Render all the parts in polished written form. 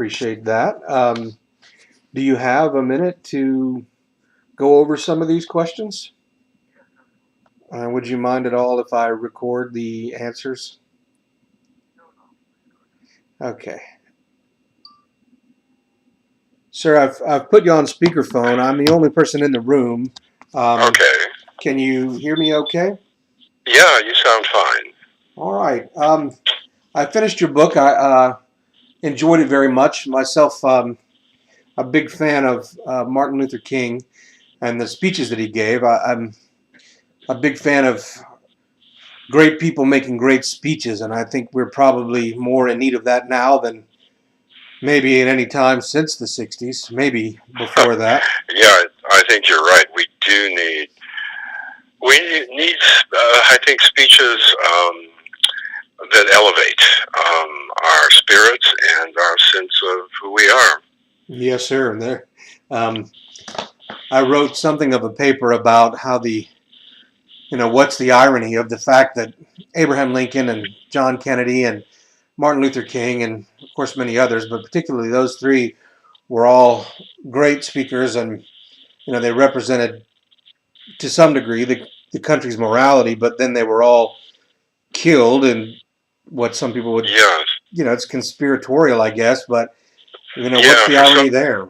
appreciate that. Do you have a minute to go over some of these questions? Would you mind at all if I record the answers? Okay. Sir, I've put you on speakerphone. I'm the only person in the room. Okay. Can you hear me okay? Yeah, you sound fine. All right. I finished your book. I enjoyed it very much. Myself, a big fan of Martin Luther King and the speeches that he gave. I'm a big fan of great people making great speeches, and I think we're probably more in need of that now than maybe at any time since the 60s, maybe before that. Yeah, I think you're right. We need I think, speeches that elevate our spirits and our sense of who we are. Yes, sir. Um, I wrote something of a paper about how what's the irony of the fact that Abraham Lincoln and John Kennedy and Martin Luther King and, of course, many others, but particularly those three were all great speakers, and they represented to some degree the country's morality, but then they were all killed in what some people would, Yes. it's conspiratorial, I guess, but what's Yeah, the irony there?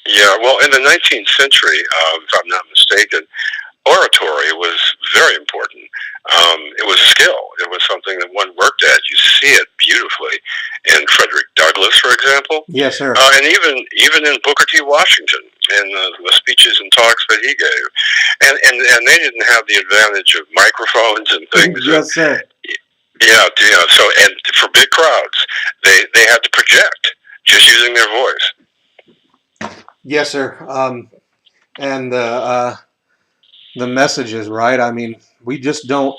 Yeah, well, in the 19th century, if I'm not mistaken, oratory was very important. It was skill. It was something that one worked at. You see it beautifully in Frederick Douglass, for example, Yes, sir. and even in Booker T. Washington and the speeches and talks that he gave. And they didn't have the advantage of microphones and things. Yes, sir. Yeah. So, and for big crowds, they had to project just using their voice. Yes, sir. And the messages, right? I mean, we just don't,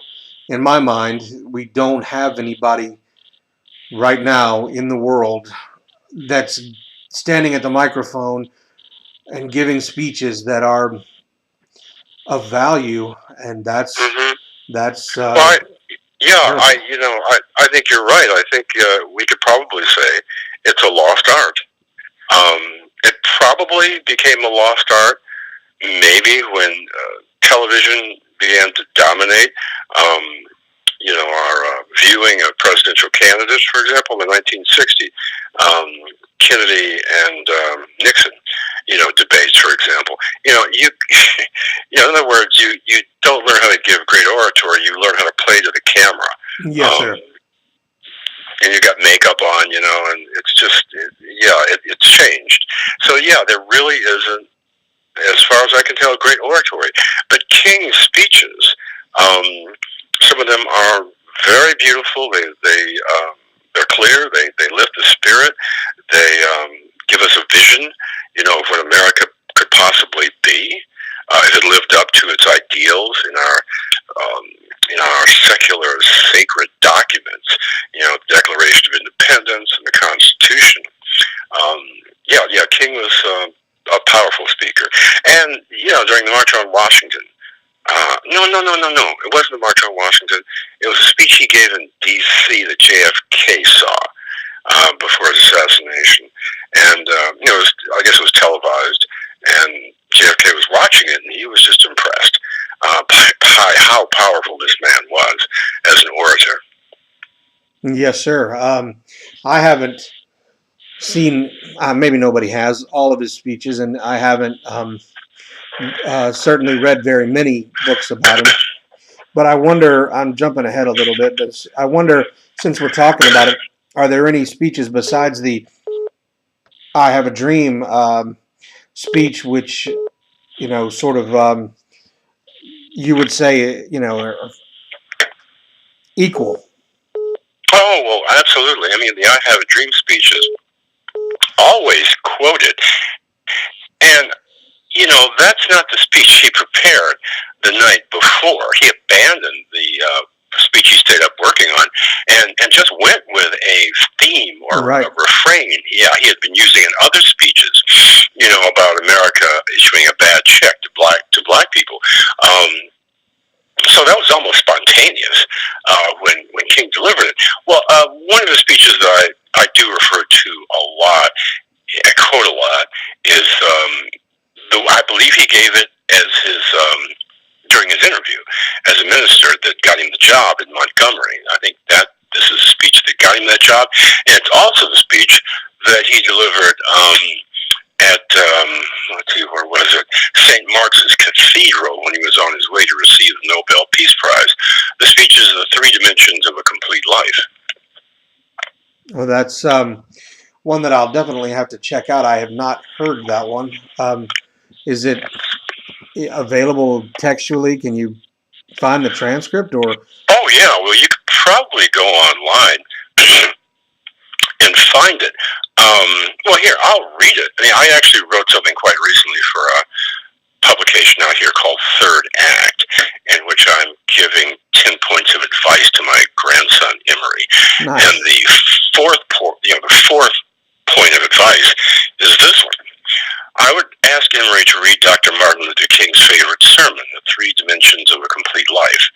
in my mind, we don't have anybody right now in the world that's standing at the microphone and giving speeches that are of value, and that's Mm-hmm. that's Well, yeah, terrible. I think you're right. I think we could probably say it's a lost art. It probably became a lost art maybe when television began to dominate. Um, our viewing of presidential candidates, for example, in the 1960s, Kennedy and Nixon, debates, for example. In other words, you don't learn how to give great oratory. You learn how to play to the camera. Yes, sir. And you got makeup on, and it's just, it's changed. So yeah, there really isn't, as far as I can tell, great oratory. But King's speeches, some of them are very beautiful. They're clear. They lift the spirit. They give us a vision, of what America could possibly be if it lived up to its ideals in our secular sacred documents. The Declaration of Independence and the Constitution. King was a powerful speaker, and during the March on Washington. No. It wasn't the March on Washington. It was a speech he gave in D.C. that JFK saw before his assassination, and I guess it was televised, and JFK was watching it, and he was just impressed by how powerful this man was as an orator. Yes, sir. I haven't seen, maybe nobody has, all of his speeches, and I haven't certainly read very many books about him. But I wonder, I'm jumping ahead a little bit, but I wonder, since we're talking about it, are there any speeches besides the I Have a Dream speech, which, sort of, you would say, are equal? Oh, well, absolutely. I mean, the I Have a Dream speech is always quoted. And, that's not the speech he prepared the night before. He abandoned the speech he stayed up working on and just went with a theme or Right. a refrain. Yeah, he had been using in other speeches, about America issuing a bad check to black people. So that was almost spontaneous when King delivered it. Well, one of the speeches that I do refer to a lot quote a lot is I believe he gave it as his during his interview as a minister that got him the job in Montgomery. I think that this is a speech that got him that job, and it's also the speech that he delivered at let's see, where was it? St. Mark's Cathedral when he was on his way to receive the Nobel Peace Prize. The speech is the three dimensions of a complete life. Well, that's one that I'll definitely have to check out. I have not heard that one. Is it available textually? Can you find the transcript or? Oh yeah, well you could probably go online and find it. Well, here I'll read it. I mean, I actually wrote something quite recently for a publication out here called Third Act, in which I'm giving 10 points of advice to my grandson Emery. Nice. And the fourth point of advice is this one. I would ask Emery to read Dr. Martin Luther King's favorite sermon, The Three Dimensions of a Complete Life.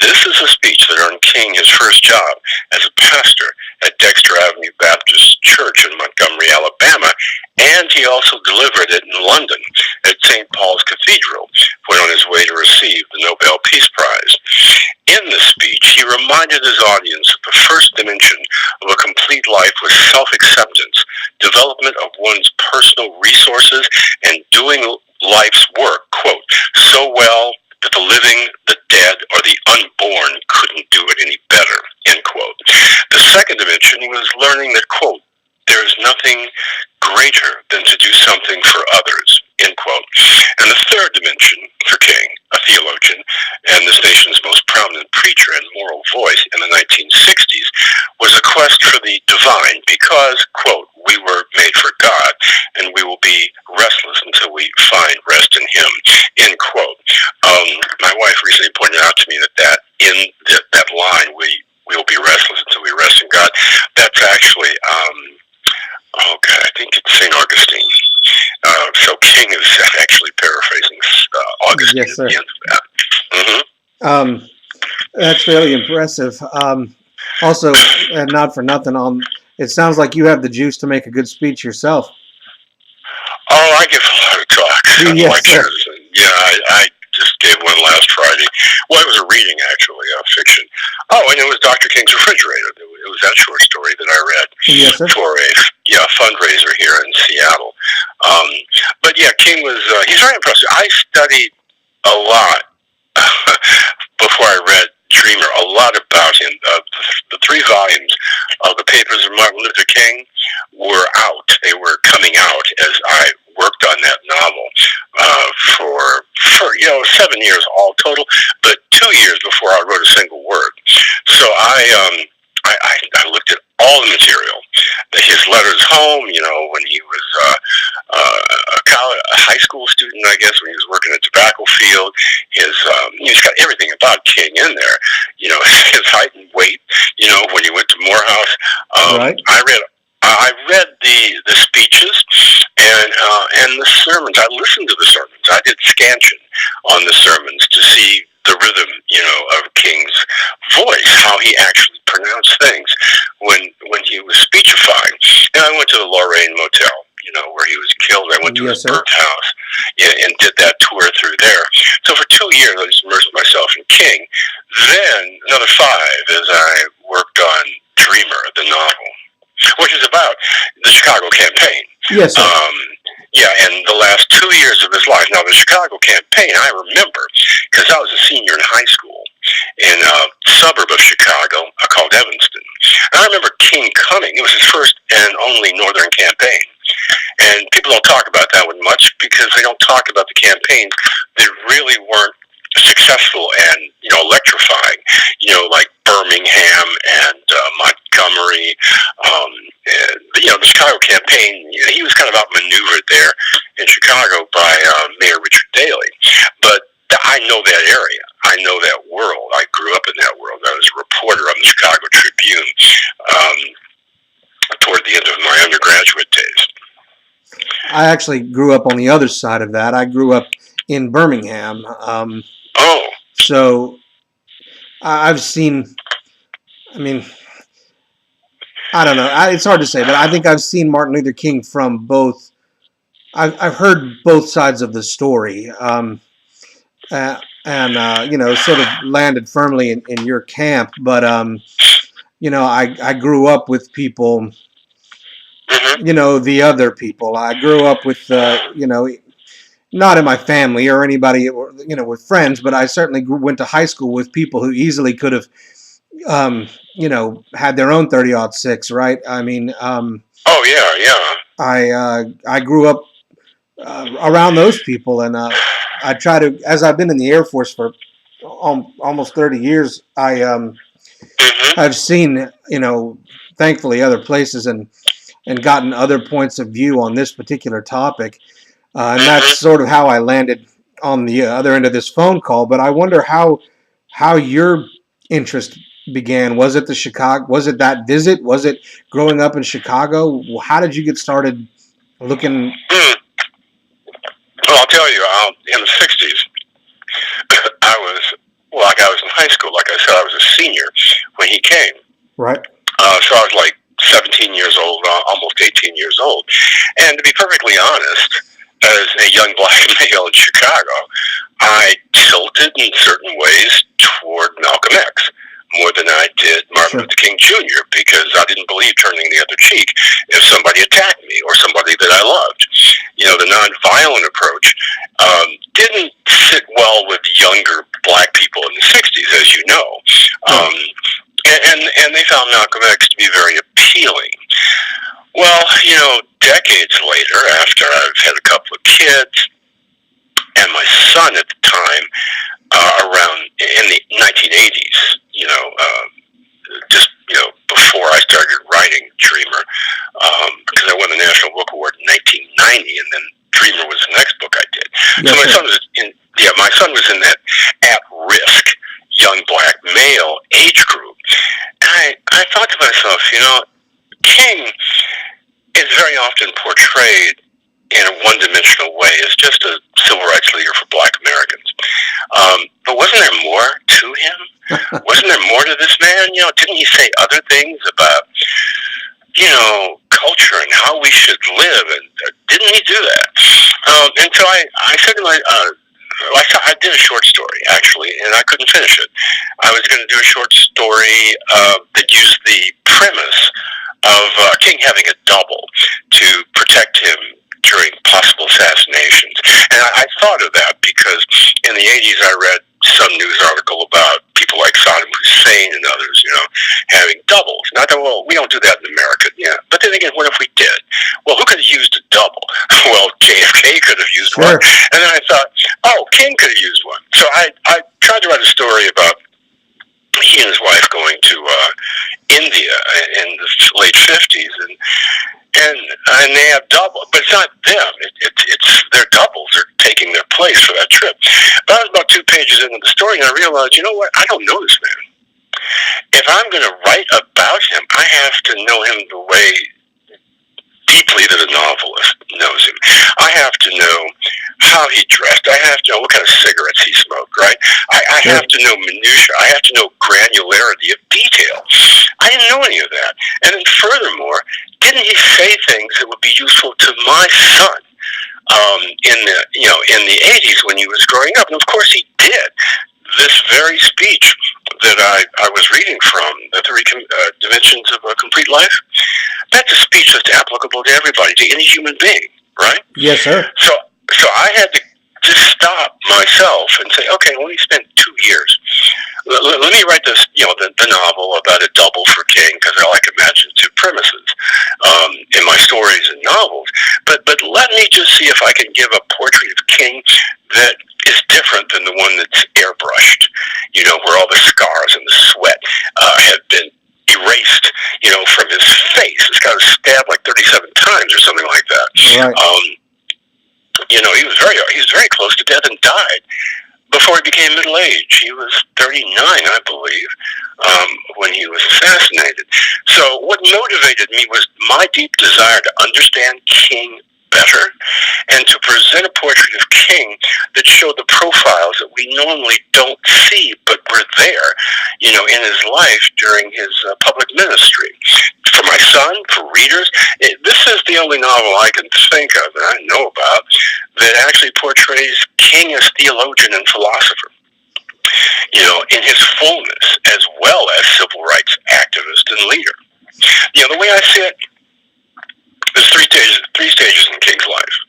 This is a speech that earned King his first job as a pastor at Dexter Avenue Baptist Church in Montgomery, Alabama, and he also delivered it in London at St. Paul's Cathedral when on his way to receive the Nobel Peace Prize. In this speech, he reminded his audience that the first dimension of a complete life was self-acceptance, development of one's personal resources, and doing life's work, quote, so well that the living, the dead, or the unborn couldn't do it any better, end quote. The second dimension was learning that, quote, there is nothing greater than to do something for others, end quote. And the third dimension for King, a theologian and this nation's most prominent preacher and moral voice in the 1960s, was a quest for the divine because, quote, we were made for God and we will be restless until we find rest in him, end quote. My wife recently pointed out to me that in that line, we will be restless until we rest in God, that's actually I think it's St. Augustine. So King is actually paraphrasing Augustine yes, sir. at the end of that. That's fairly impressive. Also, and not for nothing, it sounds like you have the juice to make a good speech yourself. Oh, I give a lot of talks. Yes, sir. Yeah, I just gave one last Friday. Well, it was a reading, actually, fiction. Oh, and it was Dr. King's Refrigerator. It was that short story that I read yes, sir. for a fundraiser here in Seattle. But yeah, King was, he's very impressive. I studied a lot before I read Dreamer, a lot about him. The 3 volumes of the papers of Martin Luther King were out. They were coming out as I worked on that novel for 7 years all total, but 2 years before I wrote a single word. So I looked at all the material, his letters home, when he was a high school student, I guess, when he was working at a tobacco field. He's got everything about King in there. His height and weight. When he went to Morehouse. Right. I read the speeches and the sermons. I listened to the sermons. I did scansion on the sermons to see the rhythm, of King's voice, how he actually pronounced things when he was speechifying. And I went to the Lorraine Motel, where he was killed. I went to his birth house and did that tour through there. So for 2 years, I just immersed myself in King. Then another 5 as I worked on Dreamer, the novel, which is about the Chicago campaign. Yes, sir. And the last 2 years of his life. Now, the Chicago campaign, I remember, because I was a senior in high school in a suburb of Chicago called Evanston. And I remember King coming. It was his first and only northern campaign. And people don't talk about that one much because they don't talk about the campaigns that really weren't successful and, electrifying, like Birmingham and Montgomery. The Chicago campaign, he was kind of outmaneuvered there in Chicago by Mayor Richard Daley. But I know that area. I know that world. I grew up in that world. I was a reporter on the Chicago Tribune toward the end of my undergraduate days. I actually grew up on the other side of that. I grew up in Birmingham. So I've seen, I don't know. It's hard to say, but I think I've seen Martin Luther King from both. I've heard both sides of the story, and sort of landed firmly in your camp. But I grew up with people. Mm-hmm. The other people. I grew up with not in my family or anybody, with friends, but I certainly went to high school with people who easily could have, had their own 30-06, right? I mean, Oh yeah, yeah. I grew up around those people, and I try to, as I've been in the Air Force for almost 30 years, Mm-hmm. I've seen, thankfully other places and gotten other points of view on this particular topic. And that's Mm-hmm. sort of how I landed on the other end of this phone call. But I wonder how your interest began. Was it the Chicago? Was it that visit? Was it growing up in Chicago? How did you get started looking? Mm. Well, I'll tell you, in the '60s, I was in high school. Like I said, I was a senior when he came. Right. So I was like 17 years old, almost 18 years old. And to be perfectly honest, as a young black male in Chicago, I tilted in certain ways toward Malcolm X more than I did Martin Luther King Jr. because I didn't believe turning the other cheek if somebody attacked me or somebody that I loved. The nonviolent approach didn't sit well with younger black people in the '60s, as you know. Um, and they found Malcolm X to be very appealing. Well, decades later, after I've had a couple of kids, and my son at the time, around in the 1980s, just before I started writing Dreamer, because I won the National Book Award in 1990, and then Dreamer was the next book I did. Yes, so my son was in that at-risk young black male age group. And I thought to myself, King is very often portrayed in a one-dimensional way as just a civil rights leader for black Americans. But wasn't there more to him? Wasn't there more to this man? Didn't he say other things about, culture and how we should live? And didn't he do that? And so I said to I did a short story, actually, and I couldn't finish it. I was going to do a short story that used the premise of King having a double to protect him during possible assassinations. And I thought of that because in the 80s I read some news article about people like Saddam Hussein and others, having doubles. And I thought, well, we don't do that in America. Yeah. But then again, what if we did? Well, who could have used a double? Well, JFK could have used one. And then I thought, oh, King could have used one. So I tried to write a story about he and his wife going to India in the late '50s, and they have double, but it's not them. It's their doubles are taking their place for that trip. But I was about 2 pages into the story, and I realized, you know what? I don't know this man. If I'm going to write about him, I have to know him the way deeply that a novelist knows him. I have to know how he dressed. I have to know what kind of cigarettes he smoked, right? I have to know minutiae. I have to know granularity of detail. I didn't know any of that. And then furthermore, didn't he say things that would be useful to my son in the 80s when he was growing up? And of course he did. This very speech that I was reading from, The Three Dimensions of a Complete Life, that's a speech that's applicable to everybody, to any human being, right? Yes, sir. So I had to just stop myself and say, okay, let me spend 2 years. Let me write this, the novel about a double for King, because I like imaginative premises in my stories and novels. But let me just see if I can give a portrait of King that is different than the one that's airbrushed, where all the scars and the sweat have been erased, from his face. This guy was stabbed like 37 times or something like that. Right. He was very close to death and died before he became middle-aged. He was 39, I believe, when he was assassinated. So what motivated me was my deep desire to understand King better, and to present a portrait of King that showed the profiles that we normally don't see, but were there, in his life during his public ministry. For my son, for readers, this is the only novel I can think of that I know about that actually portrays King as theologian and philosopher, in his fullness, as well as civil rights activist and leader. The way I see it, there's three stages in King's life.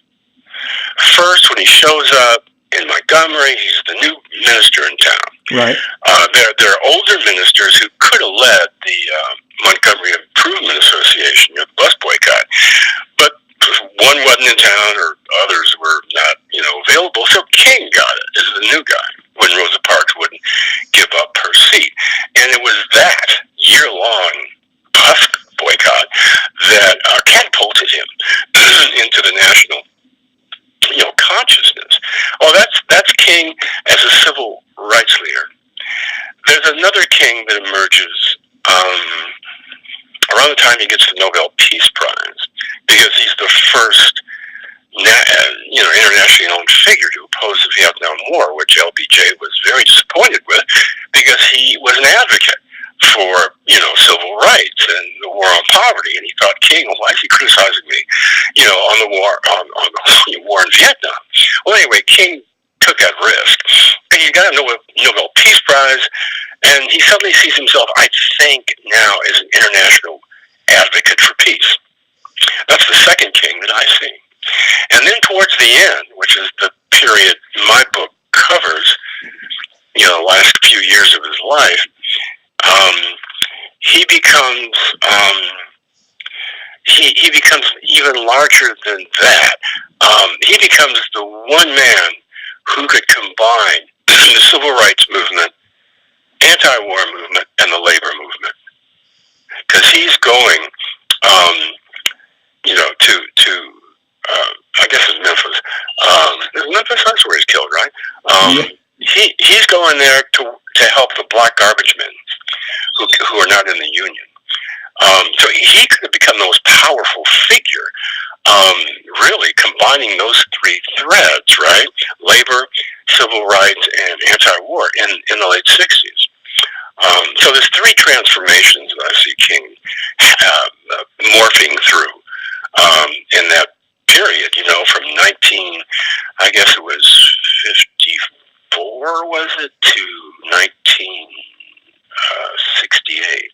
First, when he shows up in Montgomery, he's the new minister in town. Right. There are older ministers who could have led the Montgomery Improvement Association, the bus boycott, but one wasn't in town or others were not, available. So King got it as the new guy when Rosa Parks wouldn't give up her seat. And it was that year-long bus boycott that catapulted him into the national consciousness. Oh, that's King as a civil rights leader. There's another King that emerges around the time he gets the Nobel Peace Prize, because he's the first internationally known figure to oppose the Vietnam War, which LBJ was very disappointed with, because he was an advocate for civil rights and the war on poverty, and he thought, King, why is he criticizing me on the war in Vietnam? Well, anyway, King took that risk, and he got a Nobel Peace Prize, and he suddenly sees himself, I think, now as an international advocate for peace. That's the second King that I see. And then towards the end, which is the period my book covers, the last few years of his life, he becomes he becomes even larger than that. He becomes the one man who could combine the civil rights movement, anti-war movement, and the labor movement, because he's going, to I guess it's Memphis. Memphis, that's where he's killed, right? He's going there to help the black garbage men who are not in the union. So he could have become the most powerful figure, really combining those three threads, right? Labor, civil rights, and anti-war in the late 60s. So there's three transformations that I see King morphing through in that period, from I guess it was 54, was it, to 1968.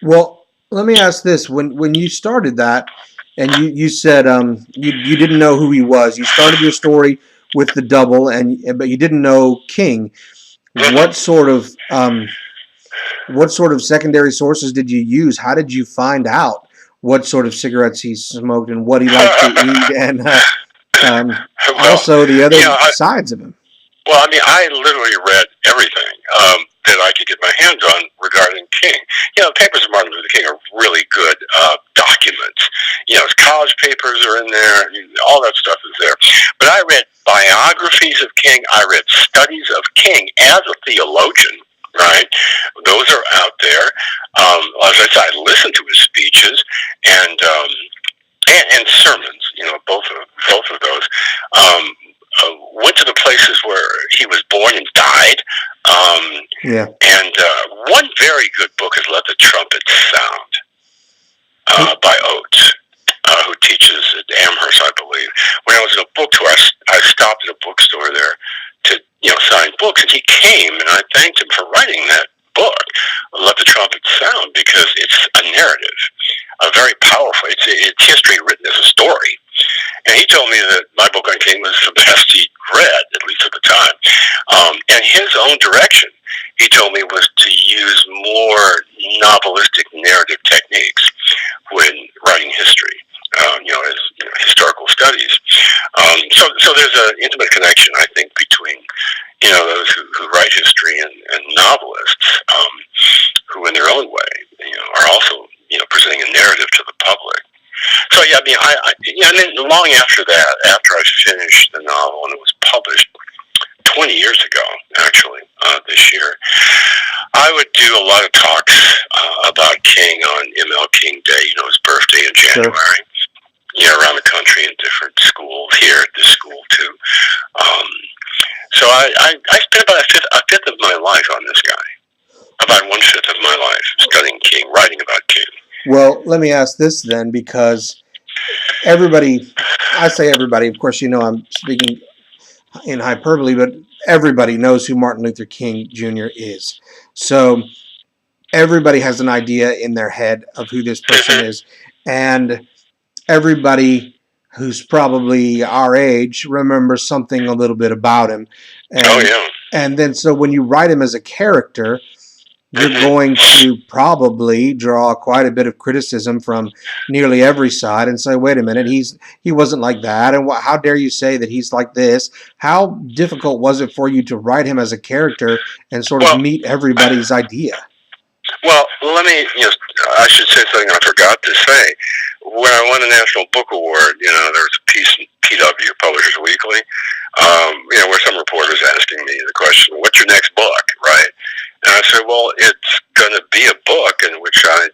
Well, let me ask this: when you started that, and you said you didn't know who he was, you started your story with the double, but you didn't know King. What sort of secondary sources did you use? How did you find out what sort of cigarettes he smoked and what he liked to eat, and also the other sides of him? Well, I literally read everything that I could get my hands on regarding King. The papers of Martin Luther King are really good documents. His college papers are in there. All that stuff is there. But I read biographies of King. I read studies of King as a theologian. Right, those are out there. As I said, I listened to his speeches and sermons. Both of those. Went to the places where he was born and died. And one very good book is "Let the Trumpet Sound" by Oates, who teaches at Amherst, I believe. When I was in a book tour, I stopped at a bookstore there to sign books, and he came, and I thanked him for writing that book, "Let the Trumpet Sound," because it's a narrative, a very powerful. It's history written as a story. And he told me that my book on King was the best he'd read, at least at the time. And his own direction, he told me, was to use more novelistic narrative techniques when writing history, as historical studies. So there's an intimate connection, I think, between those who write history and novelists, who in their own way, are also presenting a narrative to the public. So and then long after that, after I finished the novel and it was published 20 years ago, actually, this year, I would do a lot of talks about King on MLK Day, his birthday in January. I spent about a fifth of my life on this guy. About 1/5 of my life studying King, writing about King. Well, let me ask this then, because everybody, I say everybody, of course, I'm speaking in hyperbole, but everybody knows who Martin Luther King Jr. is. So everybody has an idea in their head of who this person is. And everybody who's probably our age remembers something a little bit about him. And then so when you write him as a character, you're going to probably draw quite a bit of criticism from nearly every side and say, wait a minute, he wasn't like that, and how dare you say that he's like this? How difficult was it for you to write him as a character and sort of meet everybody's idea? Well, I should say something I forgot to say. When I won the National Book Award, there was a piece in PW, Publishers Weekly, where some reporters asking me the question, what's your next book, right? And I said, well, it's going to be a book in which I,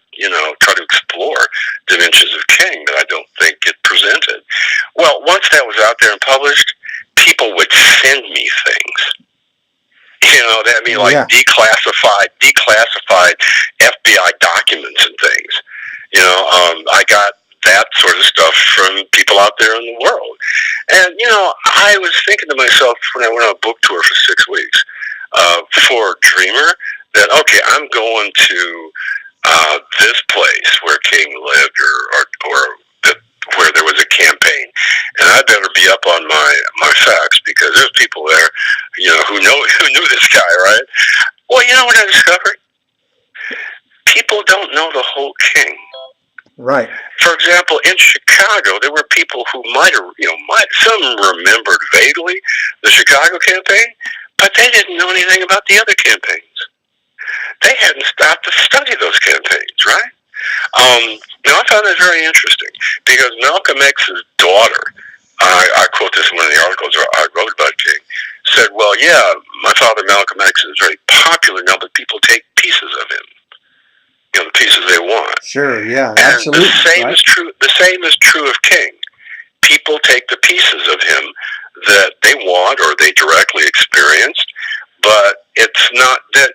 try to explore dimensions of King that I don't think get presented. Well, once that was out there and published, people would send me things. Declassified FBI documents and things. I got that sort of stuff from people out there in the world. And, I was thinking to myself when I went on a book tour for 6 weeks for Dreamer that, okay, I'm going to this place where King lived or where there was a campaign. And I better be up on my facts because there's people there, who knew this guy, right? Well, you know what I discovered? People don't know the whole King. Right. For example, in Chicago, there were people who some remembered vaguely the Chicago campaign, but they didn't know anything about the other campaigns. They hadn't stopped to study those campaigns, right? Now, I found that very interesting because Malcolm X's daughter, I quote this in one of the articles I wrote about King, said, well, yeah, my father Malcolm X is very popular now, but people take pieces of him. The pieces they want. Sure, yeah, and absolutely. The same is true. The same is true of King. People take the pieces of him that they want or they directly experienced, but it's not that.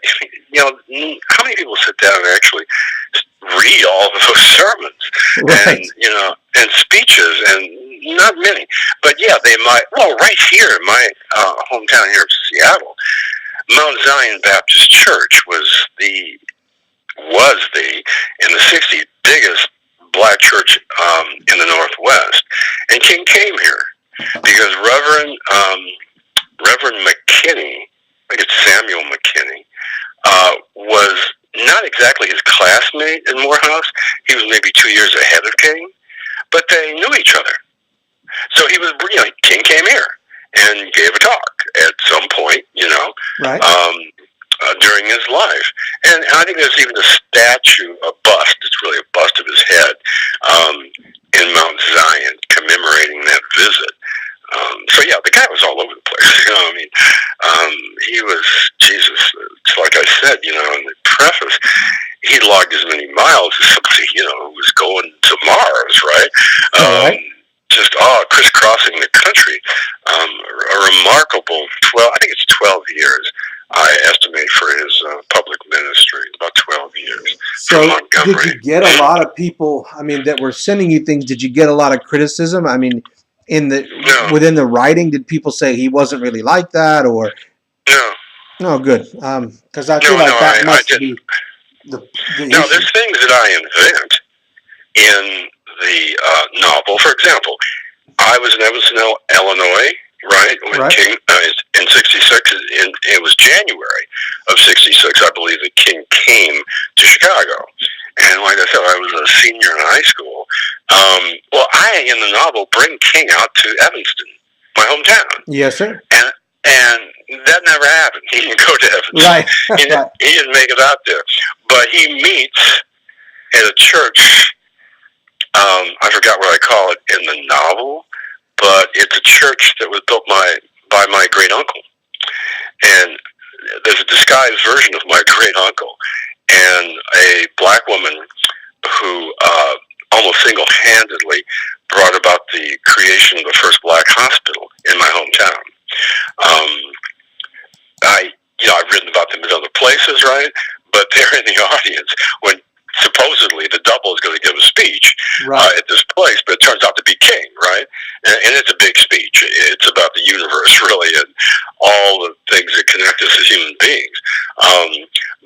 How many people sit down and actually read all of those sermons right. and speeches? And not many, but yeah, they might. Well, right here in my hometown here of Seattle, Mount Zion Baptist Church was the in the 60s biggest black church in the Northwest, and King came here because Reverend McKinney, I think it's Samuel McKinney, was not exactly his classmate in Morehouse. He was maybe 2 years ahead of King, but they knew each other. So King came here and gave a talk at some point, right. During his life. And I think there's even a statue, a bust, it's really a bust of his head, in Mount Zion commemorating that visit. So yeah, the guy was all over the place. He was, Jesus, it's like I said, in the preface, he logged as many miles as somebody, who was going to Mars, right? Right. Just crisscrossing the country. A remarkable 12 years. I estimate for his public ministry, about 12 years. So did you get a lot of people, that were sending you things, did you get a lot of criticism? Within the writing, did people say he wasn't really like that, or? No. No, good. Because I feel like that must be the issue. No, there's things that I invent in the novel. For example, I was in Evanston, Illinois, right? When King, in 66, it was January of 66, I believe, that King came to Chicago. And like I said, I was a senior in high school. Well, I, in the novel, bring King out to Evanston, my hometown. Yes, sir. And that never happened. He didn't go to Evanston. Right. He didn't make it out there. But he meets at a church, I forgot what I call it in the novel, but it's a church that was built by my great uncle. And there's a disguised version of my great uncle and a black woman who almost single-handedly brought about the creation of the first black hospital in my hometown. audience, right? But they're in the audience when supposedly the double is going to give a speech at this place, but it turns out to be King, right? And it's a big speech. It's about the universe, really, and all the things that connect us as human beings.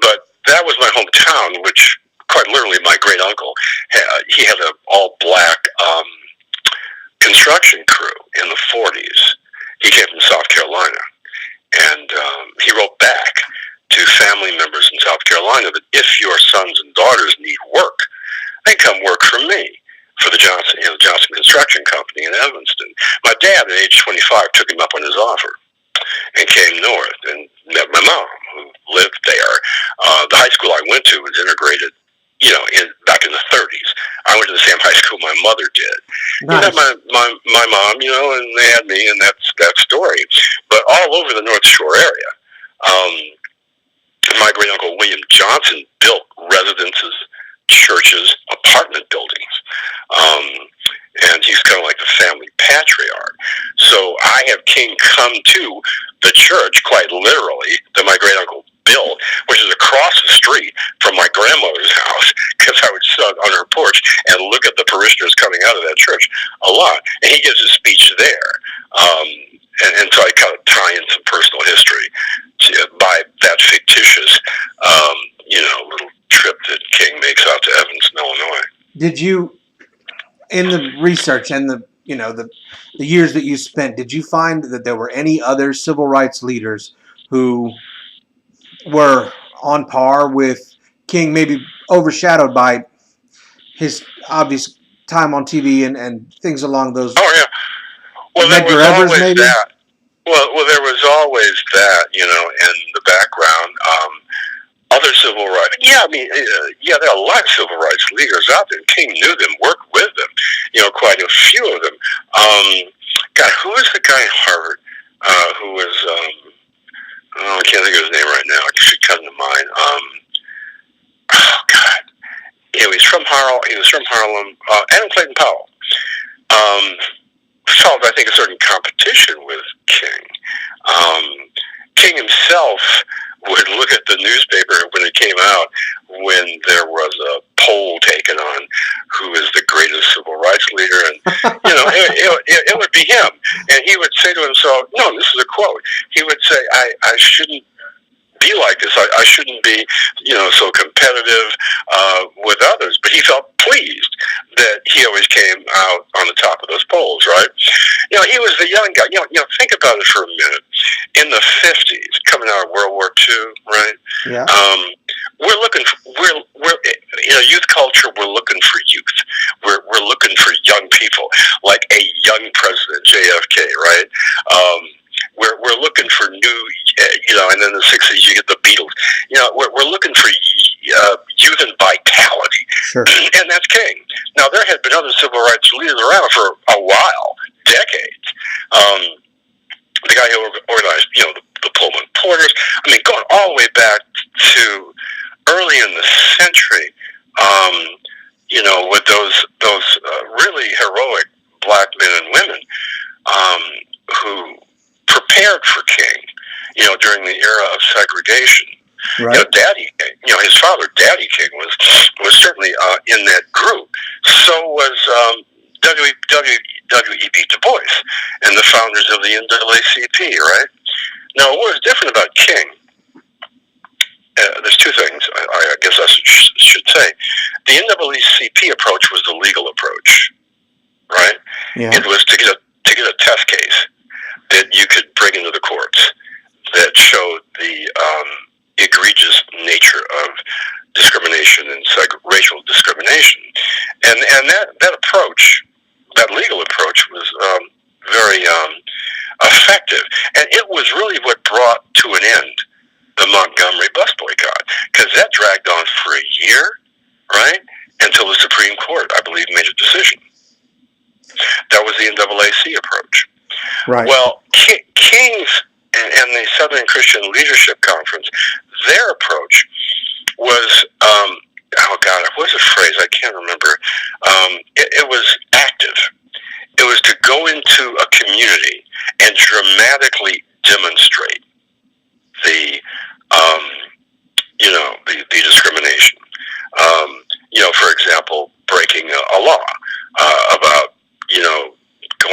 But that was my hometown, which quite literally my great uncle, he had an all-black construction crew in the 40s. He came from South Carolina, and he wrote back to family members in South Carolina that if your sons and daughters need work, they come work for me, for the Johnson Construction Company in Evanston. My dad, at age 25, took him up on his offer and came north and met my mom, who lived there. The high school I went to was integrated, back in the 30s. I went to the same high school my mother did. Nice. He met my mom, and they had me, and that's that story. But all over the North Shore area, my great uncle William Johnson built residences, churches, apartment buildings, and he's kind of like the family patriarch. So I have King come to the church, quite literally, that my great uncle built, which is across the street from my grandmother's house, because I would sit on her porch and look at the parishioners coming out of that church a lot. And he gives a speech there. And so I kind of tie in some personal history by that fictitious, little trip that King makes out to Evanston, Illinois. Did you, in the research and the years that you spent, did you find that there were any other civil rights leaders who were on par with King, maybe overshadowed by his obvious time on TV and things along those? Oh yeah. Well, there was always that. Well, there was always that, in the background. Other civil rights. Yeah, I mean, there are a lot of civil rights leaders out there. King knew them, worked with them, quite a few of them. God, who was the guy in Harvard who was, I can't think of his name right now. It should come to mind. Oh, God. He's from Harlem. He was from Harlem. Adam Clayton Powell. Felt, I think, a certain competition with King. King himself would look at the newspaper when it came out, when there was a poll taken on who is the greatest civil rights leader, and it would be him. And he would say to himself, "No, this is a quote." He would say, "I shouldn't be like this. I shouldn't be, so competitive with others." But he felt pleased that he always came out on the top of those polls, right? He was the young guy. Think about it for a minute. In the 50s, coming out of World War II, right? Yeah. We're looking for, youth culture. We're looking for youth. We're looking for young people, like a young president, JFK, right? We're looking for new, and then in the 60s you get the Beatles. We're looking for youth and vitality. Sure. And that's King. Now, there had been other civil rights leaders around for a while, decades. The guy who organized, the Pullman Porters. I mean, going all the way back to early in the century, with those really heroic black men and women who prepared for King, during the era of segregation. Right. Daddy King, his father, Daddy King, was certainly in that group. So was W.E.B. Du Bois and the founders of the NAACP, right? Now, what was different about King, there's two things I guess I should say. The NAACP approach was the legal approach, right? Yeah. It was to get a test case that you could bring into the courts that showed the egregious nature of discrimination and racial discrimination, and that approach, that legal approach, was very effective, and it was really what brought to an end the Montgomery bus boycott, because that dragged on for a year, right, until the Supreme Court, I believe, made a decision. That was the NAACP approach. Right. Well, King's and the Southern Christian Leadership Conference, their approach was, what's the phrase? I can't remember. It was active. It was to go into a community and dramatically demonstrate the,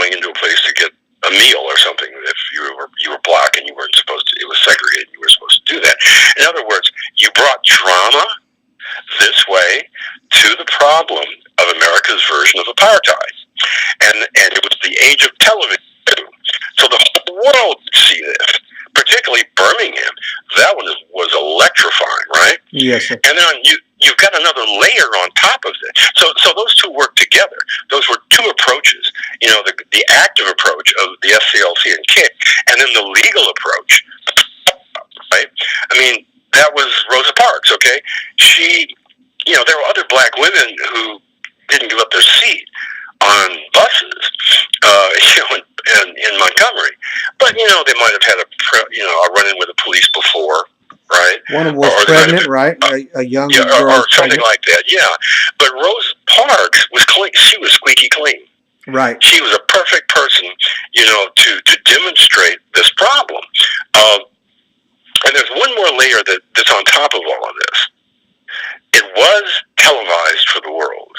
going into a place to get a meal or something. If you were black and you weren't supposed to, it was segregated. You were supposed to do that. In other words, you brought drama this way to the problem of America's version of apartheid, and it was the age of television, so the whole world would see this. Particularly Birmingham, that one was electrifying, right? Yes, sir. And then you've got another layer on top of it. So those two work together. Those were two approaches. You know, the active approach of the SCLC and King, and then the legal approach, right? I mean, that was Rosa Parks, okay? She, you know, there were other black women who didn't give up their seat on buses, you know, in Montgomery. But, you know, they might have had a run-in with the police before, right? One of them was pregnant, right? A young girl or something like that, yeah. But Rosa Parks was clean. She was squeaky clean. Right. She was a perfect person, you know, to demonstrate this problem. And there's one more layer that's on top of all of this. It was televised for the world,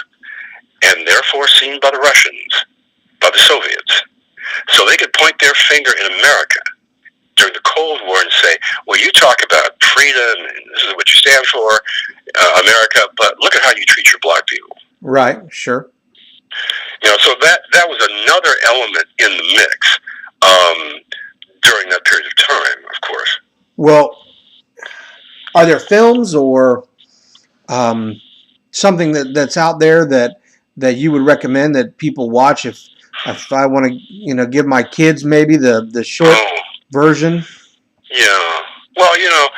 and therefore seen by the Russians, by the Soviets. So they could point their finger in America during the Cold War and say, well, you talk about freedom, and this is what you stand for, America, but look at how you treat your black people. Right, sure. You know, so that was another element in the mix during that period of time, of course. Well, are there films or something that's out there that you would recommend that people watch if I want to, you know, give my kids maybe the short version? Yeah. Well, you know,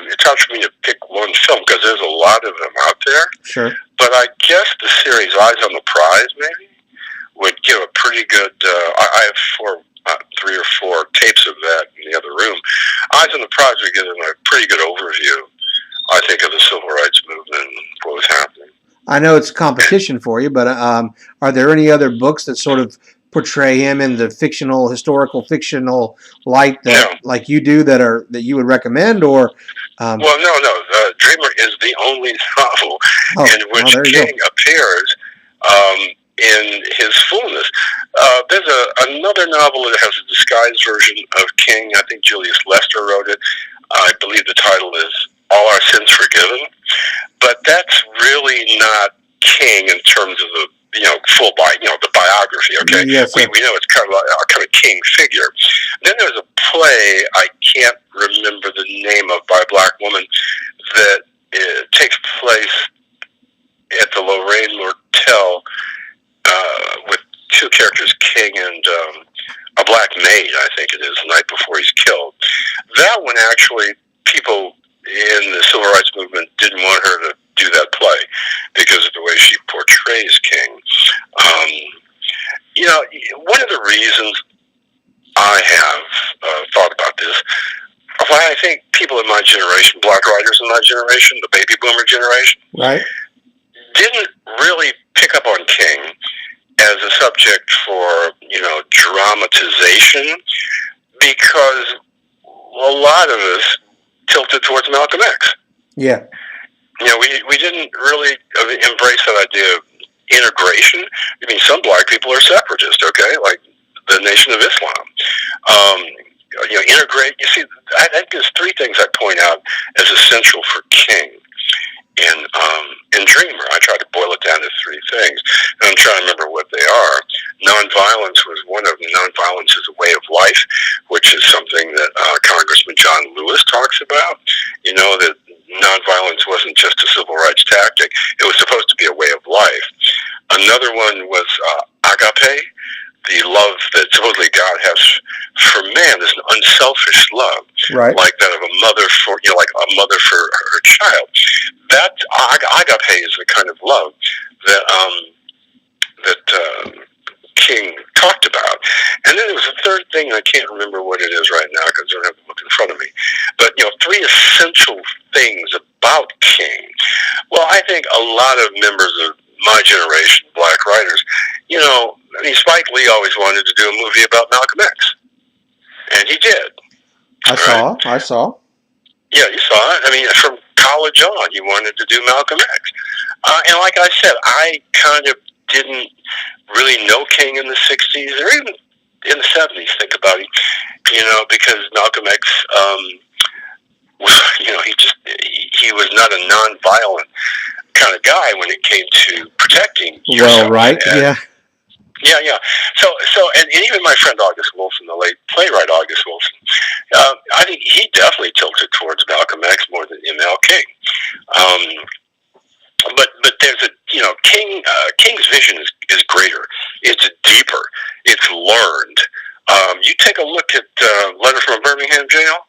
it's hard for me to pick one film because there's a lot of them out there. Sure. But I guess the series Eyes on the Prize maybe would give a pretty good. I have 3 or 4 tapes of that in the other room. Eyes on the Prize would give them a pretty good overview, I think, of the civil rights movement and what was happening. I know it's competition for you, but are there any other books that sort of portray him in the historical fictional light that, like you do, that you would recommend? Or well, no. Dreamer is the only novel in which King appears in his fullness. There's another novel that has a disguised version of King. I think Julius Lester wrote it. I believe the title is All Our Sins Forgiven. But that's really not King in terms of the the biography. Okay, yes, we know it's kind of a kind of King figure. Then there's a play I can't remember the name of by a black woman that takes place at the Lorraine Mortel with 2 characters, King and a black maid, I think it is, the night before he's killed. That one actually, people in the civil rights movement didn't want her to do that play because of the way she portrays King. You know, one of the reasons I have thought about this, why I think people in my generation, black writers in my generation, the baby boomer generation, right, didn't really pick up on King as a subject for, you know, dramatization, because a lot of us tilted towards Malcolm X. Yeah. You know, we didn't really embrace that idea of integration. I mean, some black people are separatists, okay, like the Nation of Islam. You know, integrate. You see, I think there's 3 things I point out as essential for King in Dreamer. I try to boil it down to 3 things, and I'm trying to remember what they are. Nonviolence was one of them. Nonviolence is a way of life, which is something that Congressman John Lewis talks about. You know, that nonviolence wasn't just a civil rights tactic. It was supposed to be a way of life. Another one was agape, the love that supposedly God has for man, is an unselfish love, right, like that of a mother for, you know, like a mother for her child. That agape is the kind of love that King talked about. And then there was a 3rd thing, I can't remember what it is right now because I don't have the book in front of me. But, you know, 3 essential things about King. Well, I think a lot of members of my generation, black writers, you know, I mean, Spike Lee always wanted to do a movie about Malcolm X. And he did. I saw. Yeah, you saw it. I mean, from college on, he wanted to do Malcolm X. And like I said, I kind of didn't really know King in the 60s or even in the 70s, think about it, because Malcolm X, he was not a non-violent kind of guy when it came to protecting yourself. Well, right, yeah. Yeah. So, and even my friend August Wilson, the late playwright August Wilson, I think he definitely tilted towards Malcolm X more than MLK. But there's King's vision is greater. It's deeper. It's learned. You take a look at Letter from a Birmingham Jail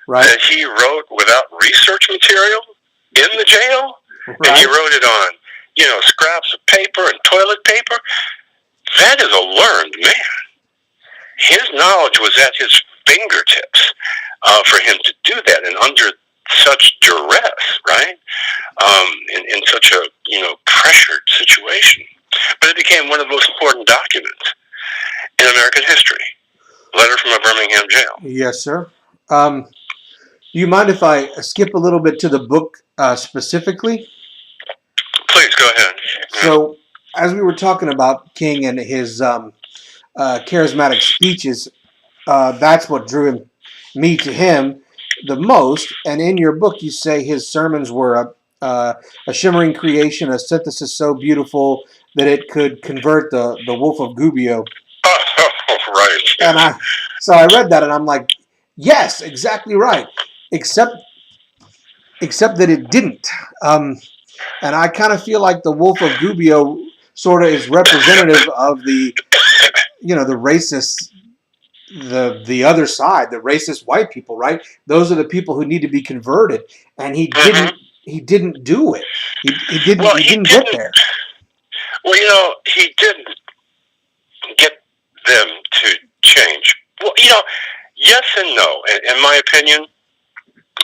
that he wrote without research material in the jail, and he wrote it on scraps of paper and toilet paper. That is a learned man. His knowledge was at his fingertips for him to do that, and under such duress, right? In such a pressured situation. But it became one of the most important documents in American history. Letter from a Birmingham jail. Yes, sir. Do you mind if I skip a little bit to the book specifically? Please, go ahead. So, as we were talking about King and his charismatic speeches, that's what drew me to him the most. And in your book, you say his sermons were a shimmering creation, a synthesis so beautiful that it could convert the Wolf of Gubbio. Oh, right. And I read that, and I'm like, yes, exactly right. Except that it didn't. And I kind of feel like the Wolf of Gubbio sort of is representative of the racist, the other side, the racist white people, right? Those are the people who need to be converted, and he didn't do it. He didn't get there. Well, he didn't get them to change. Well, yes and no. In my opinion,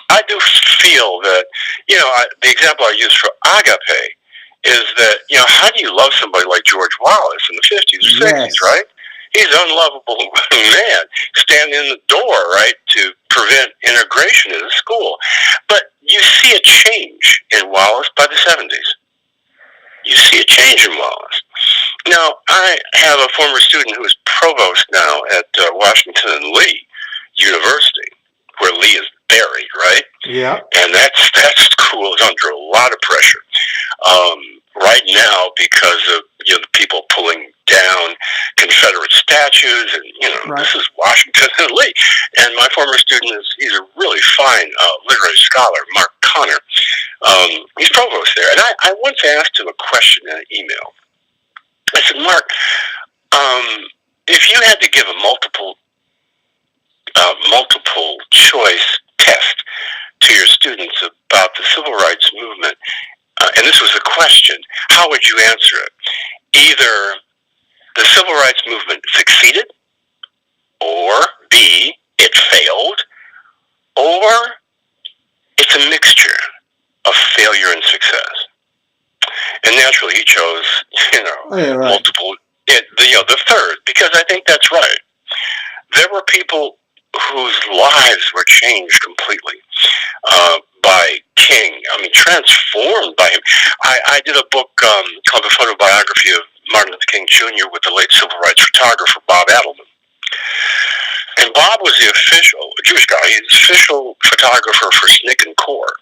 I do feel that, the example I use for agape is that, how do you love somebody like George Wallace in the 50s or 60s, right? He's an unlovable man, standing in the door, right, to prevent integration in the school. But you see a change in Wallace by the 70s. You see a change in Wallace. Now, I have a former student who is provost now at Washington and Lee University, where Lee is buried, right? Yeah. And that school is under a lot of pressure right now because of the people pulling down Confederate statues, and this is Washington and Lee. And my former student he's a really fine literary scholar, Mark Connor. He's provost there, and I once asked him a question in an email. I said, Mark, if you had to give a multiple choice test to your students about the civil rights movement, and this was a question, how would you answer it? Either the civil rights movement succeeded, or B, it failed, or it's a mixture of failure and success. And naturally, he chose, multiple, the third, because I think that's right. There were people whose lives were changed completely by King. I mean, transformed by him. I did a book called The Photobiography of Martin Luther King Jr. with the late civil rights photographer Bob Adelman. And Bob was a Jewish guy, he's the official photographer for SNCC and CORE.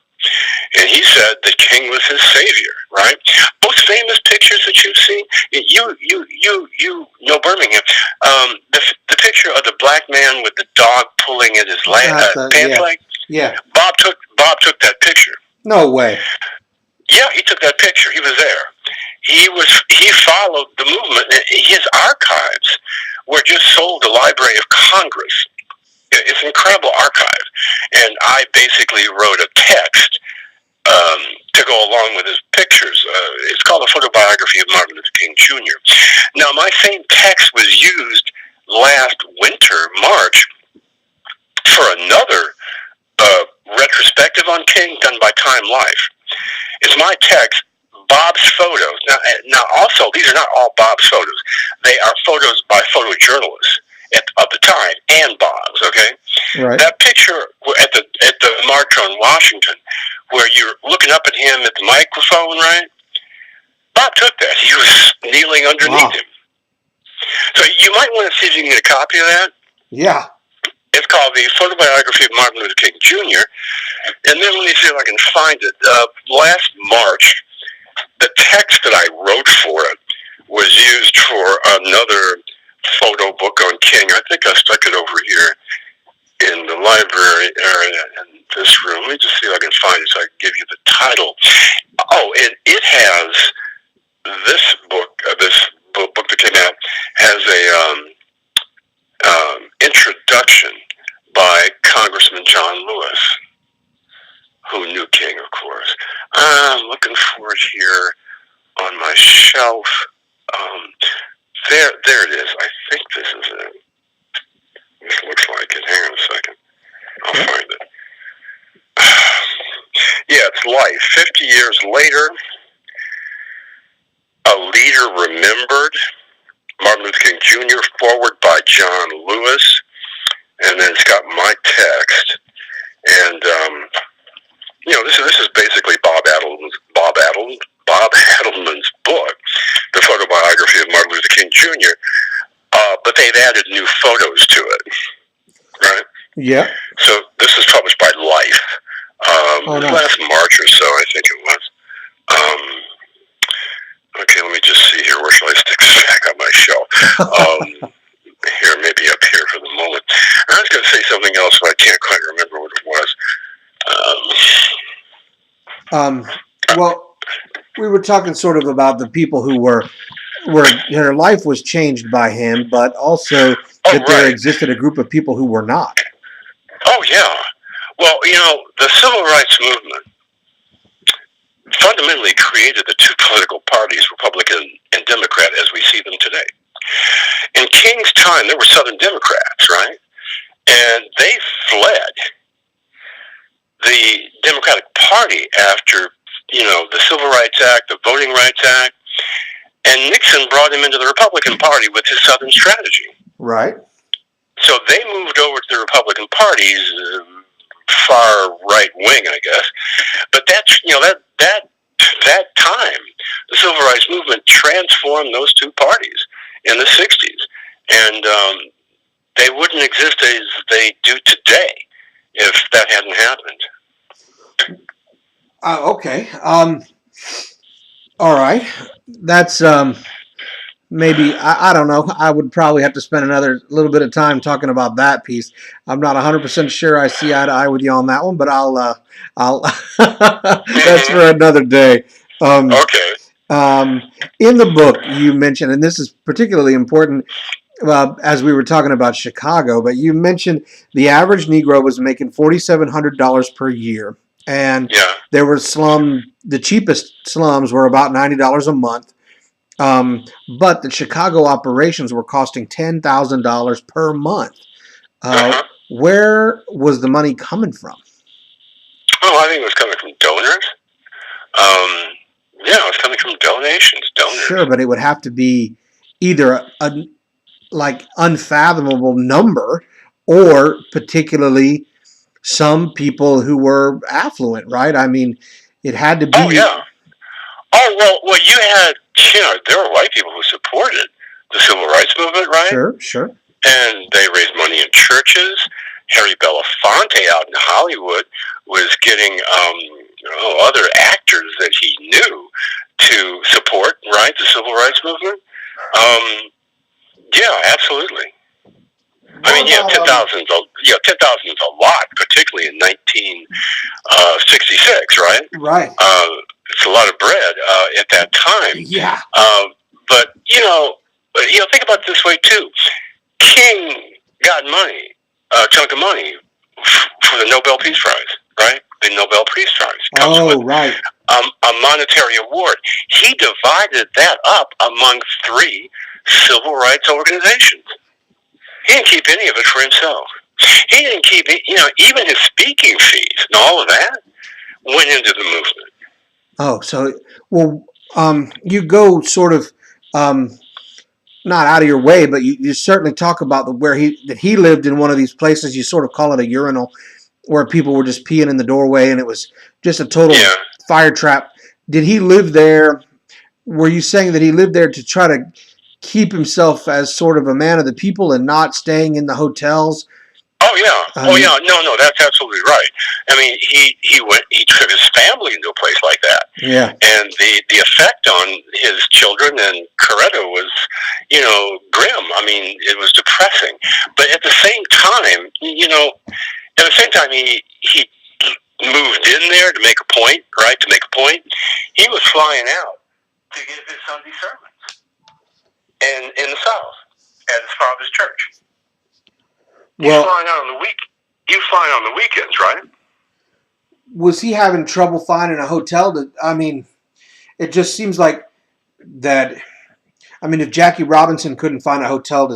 And he said that King was his savior, right? Most famous pictures that you've seen, you know Birmingham. The picture of the black man with the dog pulling at his pants leg. Yeah. Bob took that picture. No way. Yeah, he took that picture. He was there. He followed the movement. His archives were just sold to the Library of Congress. It's an incredible archive. And I basically wrote a text to go along with his pictures. It's called The Photobiography of Martin Luther King Jr. Now, my same text was used last winter, March, for another retrospective on King done by Time Life. It's my text, Bob's photos. Now, also, these are not all Bob's photos. They are photos by photojournalists of the time and Bob's. Okay, right. That picture at the march on Washington, where you're looking up at him at the microphone, right? Bob took that. He was kneeling underneath him. So you might want to see if you can get a copy of that. Yeah. It's called The Photobiography of Martin Luther King Jr. And then let me see if I can find it. Last March, the text that I wrote for it was used for another photo book on King. I think I stuck it over here in the library area in this room. Let me just see if I can find it so I can give you the title. Oh, and it has this book, this book that came out, has a introduction by Congressman John Lewis, who knew King, of course. I'm looking for it here on my shelf. There it is. I think this is it. This looks like it. Hang on a second. I'll find it. Yeah, it's Life. 50 years later, a leader remembered. Martin Luther King Jr., forward by John Lewis. And then it's got my text. And, this is basically Bob Adelman's book, The Photobiography of Martin Luther King Jr., but they've added new photos to it, right? Yeah. So this is published by Life. Nice. Last March or so, I think it was. Okay, let me just see here. Where shall I stick this back on my shelf? Here, maybe up here for the moment. I was going to say something else, but I can't quite remember what it was. Well, we were talking sort of about the people who were their life was changed by him, but also that there existed a group of people who were not. Oh, yeah. Well, the civil rights movement fundamentally created the two political parties, Republican and Democrat, as we see them today. In King's time, there were Southern Democrats, right? And they fled the Democratic Party after, the Civil Rights Act, the Voting Rights Act, and Nixon brought him into the Republican Party with his Southern strategy. Right. So they moved over to the Republican Party's far right wing, I guess. But that's, that time, the Civil Rights Movement transformed those two parties in the 60s. And they wouldn't exist as they do today if that hadn't happened. Okay. All right. That's maybe, I don't know. I would probably have to spend another little bit of time talking about that piece. I'm not 100% sure I see eye to eye with you on that one, but I'll that's for another day. Okay. In the book you mentioned, and this is particularly important as we were talking about Chicago, but you mentioned the average Negro was making $4,700 per year. And there were the cheapest slums were about $90 a month. But the Chicago operations were costing $10,000 per month. Where was the money coming from? Well, I think it was coming from donors. It was coming from donations. Sure, but it would have to be either a unfathomable number, or particularly some people who were affluent, right? I mean, it had to be. Oh, yeah. Oh, well, you had, there were white people who supported the Civil Rights Movement, right? Sure. And they raised money in churches. Harry Belafonte out in Hollywood was getting other actors that he knew to support, right, the Civil Rights Movement. Yeah, absolutely. I mean, 10,000 is a lot, particularly in 1966, right? Right. It's a lot of bread at that time. Yeah. But think about it this way too. King got money, a chunk of money for the Nobel Peace Prize, right? The Nobel Peace Prize comes with right. A monetary award. He divided that up among 3 civil rights organizations. He didn't keep any of it for himself. He didn't keep, even his speaking fees and all of that went into the movement. Oh, so, you go sort of, not out of your way, but you certainly talk about that he lived in one of these places. You sort of call it a urinal, where people were just peeing in the doorway, and it was just a total fire trap. Did he live there were you saying that he lived there to try to keep himself as sort of a man of the people and not staying in the hotels? Oh yeah, no, that's absolutely right. I mean, he took his family into a place like that, yeah, and the effect on his children and Coretta was, grim. I mean, it was depressing. But at the same time, he moved in there to make a point, right? To make a point, he was flying out to give his Sunday sermons in the South at his father's church. He was flying out on the week. He was flying on the weekends, right? Was he having trouble finding a hotel? I mean, it just seems like that. I mean, if Jackie Robinson couldn't find a hotel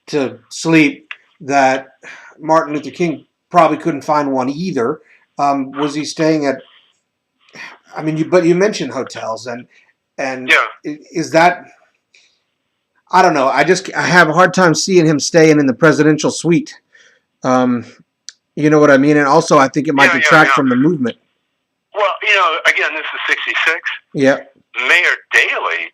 to sleep, that Martin Luther King probably couldn't find one either. Was he staying at? I mean, but you mentioned hotels, and yeah. Is that? I don't know. I have a hard time seeing him staying in the presidential suite. You know what I mean? And also, I think it might detract from the movement. Well, again, this is 66. Yeah. Mayor Daley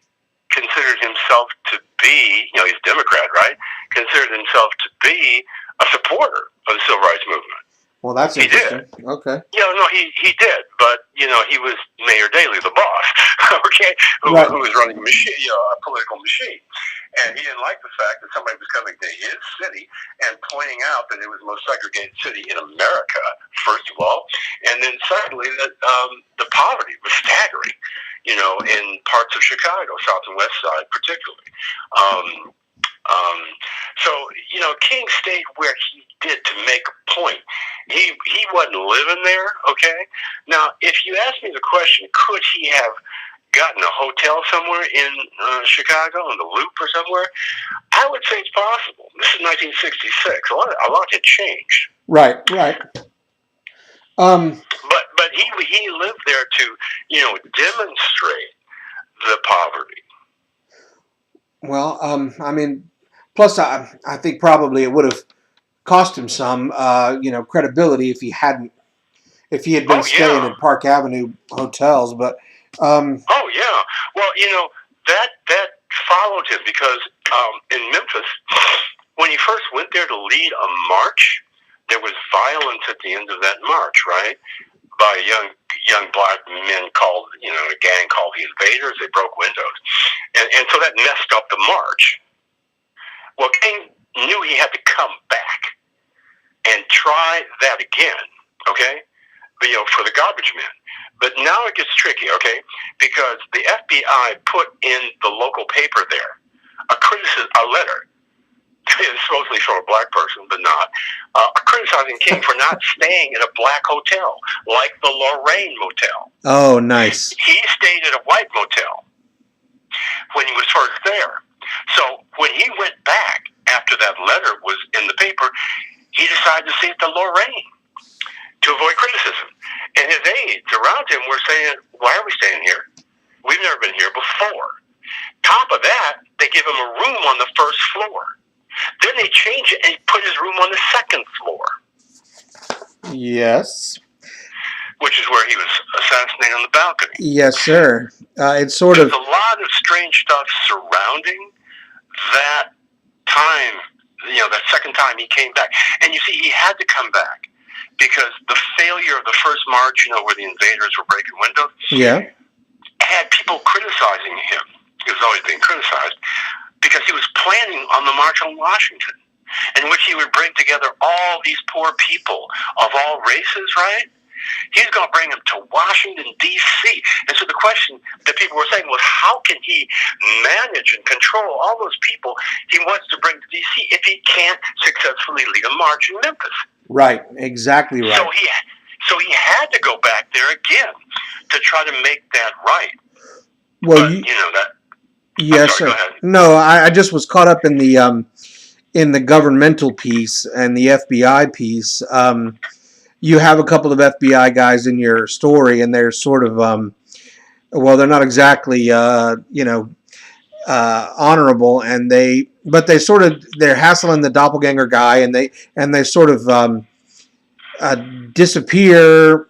considered himself to be, he's a Democrat, right? Considered himself to be a supporter of the Civil Rights Movement. Well, that's interesting. He did. Okay. Yeah, no, he did, but he was Mayor Daley, the boss, okay, who was running a political machine, and he didn't like the fact that somebody was coming to his city and pointing out that it was the most segregated city in America, first of all, and then secondly that the poverty was staggering, in parts of Chicago, South and West Side particularly. So King stayed where he did to make a point. He wasn't living there, okay? Now, if you ask me the question, could he have gotten a hotel somewhere in Chicago, in the Loop or somewhere, I would say it's possible. This is 1966. A lot had changed. Right. But he lived there to, demonstrate the poverty. Well, I mean, plus I think probably it would have cost him some, credibility if he had been staying in Park Avenue hotels. But oh yeah, well that followed him because in Memphis, when he first went there to lead a march, there was violence at the end of that march, right? By young black men called, a gang called the Invaders. They broke windows, and so that messed up the march. Well, King knew he had to come back and try that again, okay? But, for the garbage men. But now it gets tricky, okay? Because the FBI put in the local paper there a letter. It's supposedly from a black person, but not. Criticizing King for not staying in a black hotel, like the Lorraine Motel. Oh, nice. He stayed at a white motel when he was first there. So when he went back after that letter was in the paper, he decided to stay at the Lorraine to avoid criticism. And his aides around him were saying, why are we staying here? We've never been here before. Top of that, they give him a room on the first floor. Then they change it and put his room on the second floor. Yes. Which is where he was assassinated on the balcony. Yes, sir. There's a lot of strange stuff surrounding that time, that second time he came back. And you see, he had to come back because the failure of the first march, where the invaders were breaking windows, had people criticizing him. He was always being criticized because he was planning on the March on Washington, in which he would bring together all these poor people of all races, right? He's going to bring them to Washington, D.C. And so the question that people were saying was, how can he manage and control all those people he wants to bring to D.C. if he can't successfully lead a march in Memphis? Right, exactly right. So he had to go back there again to try to make that right. Well, that. Yes, sir. No, I just was caught up in the governmental piece and the FBI piece. You have a couple of FBI guys in your story, and they're sort of, they're not exactly, honorable, but they're hassling the doppelganger guy, and they sort of disappear,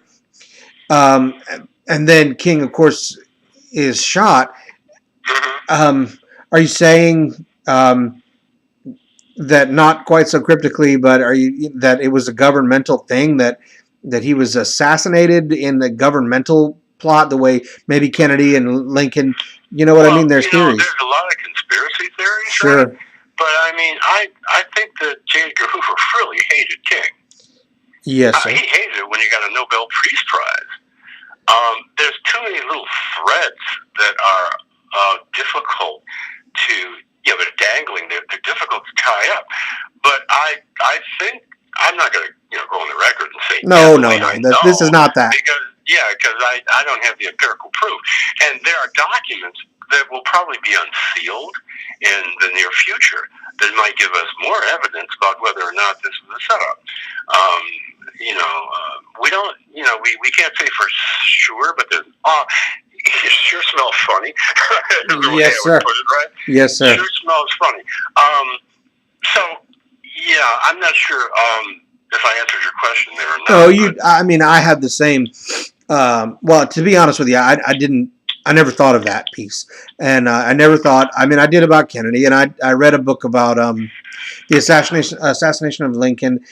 and then King, of course, is shot. Are you saying that not quite so cryptically, but are you that it was a governmental thing that he was assassinated in the governmental plot, the way maybe Kennedy and Lincoln? You know what I mean? Well, There's theories. there's a lot of conspiracy theories, right? Sure. But I mean, I think that J. Edgar Hoover really hated King. Yes, sir. He hated it when he got a Nobel Peace Prize. There's too many little threads that are difficult to, they're dangling. They're difficult to tie up. But I think I'm not going to, go on the record and say No. This is know, not that. because I don't have the empirical proof, and there are documents that will probably be unsealed in the near future that might give us more evidence about whether or not this was a setup. We don't, we can't say for sure, but there's, it sure smells funny. Yes, sir. Put it, right? Yes, sir. It sure smells funny. So, yeah, I'm not sure if I answered your question there or not. No, I mean, I had the same. Well, to be honest with you, I didn't. I never thought of that piece, and I never thought. I mean, I did about Kennedy, and I read a book about the assassination of Lincoln,